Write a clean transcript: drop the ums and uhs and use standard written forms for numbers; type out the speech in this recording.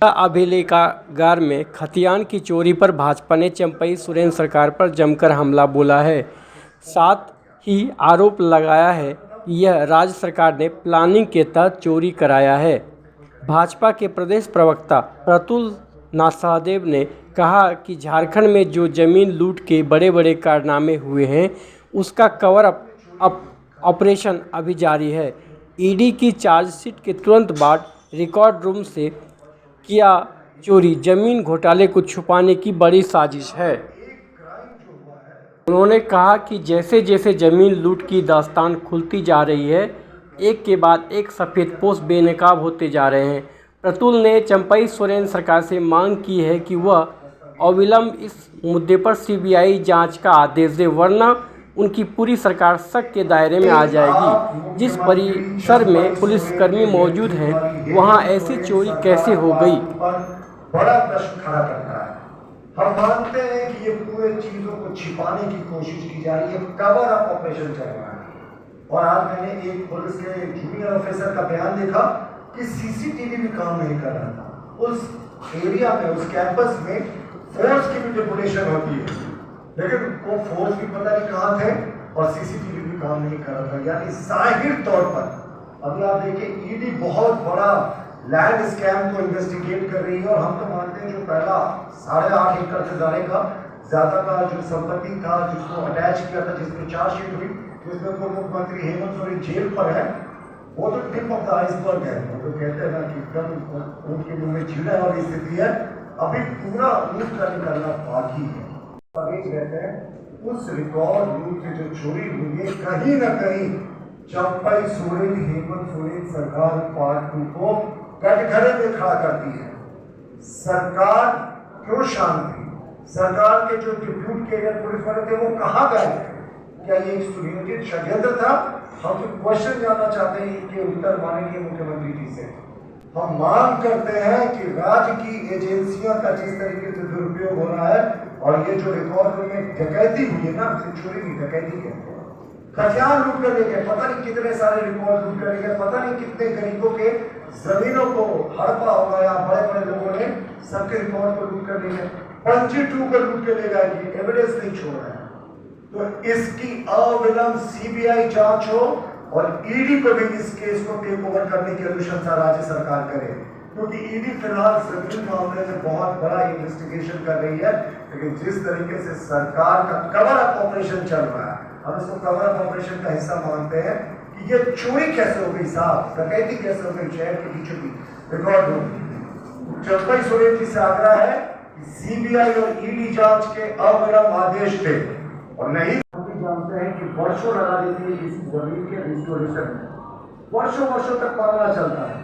अभिलेखागार में खतियान की चोरी पर भाजपा ने चंपई सोरेन सरकार पर जमकर हमला बोला है। साथ ही आरोप लगाया है कि यह राज्य सरकार ने प्लानिंग के तहत चोरी कराया है। भाजपा के प्रदेश प्रवक्ता प्रतुल नाथ सहदेव ने कहा कि झारखंड में जो जमीन लूट के बड़े बड़े कारनामे हुए हैं, उसका कवर अप ऑपरेशन अभी जारी है। ईडी की चार्जशीट के तुरंत बाद रिकॉर्ड रूम से किया चोरी जमीन घोटाले को छुपाने की बड़ी साजिश है। उन्होंने कहा कि जैसे जैसे जमीन लूट की दास्तान खुलती जा रही है, एक के बाद एक सफ़ेदपोश बेनकाब होते जा रहे हैं। प्रतुल ने चंपई सोरेन सरकार से मांग की है कि वह अविलंब इस मुद्दे पर सीबीआई जांच का आदेश दे, वरना उनकी पूरी सरकार शक के दायरे में आ जाएगी। जिस परिसर में पुलिसकर्मी मौजूद हैं, वहां ऐसी चोरी कैसे हो गई? बड़ा प्रश्न खड़ा करता है। हम मानते हैं कि ये पूरे चीजों को छिपाने की कोशिश की जा रही है, कवर अप ऑपरेशन चल रहा है। और आज मैंने एक पुलिस के जूनियर ऑफिसर का बयान देखा कि सीसीटीवी भी काम नहीं कर रहा था। उस एरिया में, उस कैंपस में फोर्स की भी डेपुटेशन होती है, लेकिन वो फोर्स भी पता नहीं कहाँ थे और सीसीटीवी भी काम नहीं कर रहा था। यानी जाहिर तौर पर अभी आप देखिए, ईडी बहुत बड़ा लैंड स्कैम को इन्वेस्टिगेट कर रही है। और हम तो मानते हैं जो पहला 8.5 एकड़ से ज्यादा का जो संपत्ति था, जिसको अटैच किया था, जिसमें चार्जशीट हुई, जिसमें पूर्व मुख्यमंत्री हेमंत सोरेन जेल पर है, वो तो टिप ऑफ द आइसबर्ग है। वो तो कहते हैं ना कि एकदम उनके मुंह में छीड़ा और स्थिति है। अभी पूरा रूप का निकलना बाकी है। कहते हैं उस रिकॉर्ड रूम से जो चोरी हुई है, कहीं ना कहीं चंपई सोरेन हेमंत सोरेन सरकार पार्ट 2 को कटघरे में खड़ा करती है। सरकार क्यों शांत थी? सरकार के जो डिप्यूट कैरियर पुलिस वाले थे, वो कहाँ गए? क्या ये एक सुनियोजित षड्यंत्र था? हम तो क्वेश्चन जानना चाहते हैं इनके उत्तर मानेंगे मुख्यमंत्री जी से। हम मांग करते हैं कि राज्य की एजेंसियों का जिस तरीके से दुरुपयोग हो रहा है, और ये जो रिकॉर्ड में डकैती हुई है ना, चोरी की डकैती है, खतियान लूट कर ले गए, पता नहीं कितने सारे रिकॉर्ड लूट कर ले गए, पता नहीं कितने गरीबों के जमीनों को हड़पा होगा, या बड़े बड़े लोगों ने सबके रिकॉर्ड को लूट कर ले गए, पंची 2 को लूट कर ले गए, एविडेंस नहीं छोड़ रहे हैं। तो इसकी अविलंब सीबीआई जांच हो और ईडी को भी इस केस को टेक ओवर करने की अनुशंसा राज्य सरकार करे, क्योंकि ईडी फिलहाल जमीन मामले में बहुत बड़ा इन्वेस्टिगेशन कर रही है। लेकिन जिस तरीके से सरकार का कवर अप ऑपरेशन चल रहा है, हम इसको कवर अप ऑपरेशन का हिस्सा मानते हैं कि ये चोरी कैसे हो गई साहब, डकैती कैसे हो गई शहर के बीचों बीच रिकॉर्ड रूम। चंपई सोरेन जी से आग्रह है कि सीबीआई और ईडी जांच के अविलंब आदेश दे, और नहीं जानते हैं कि वर्षों लगा देती है इस जमीन के रिस्टोरेशन में, वर्षों तक मामला चलता है।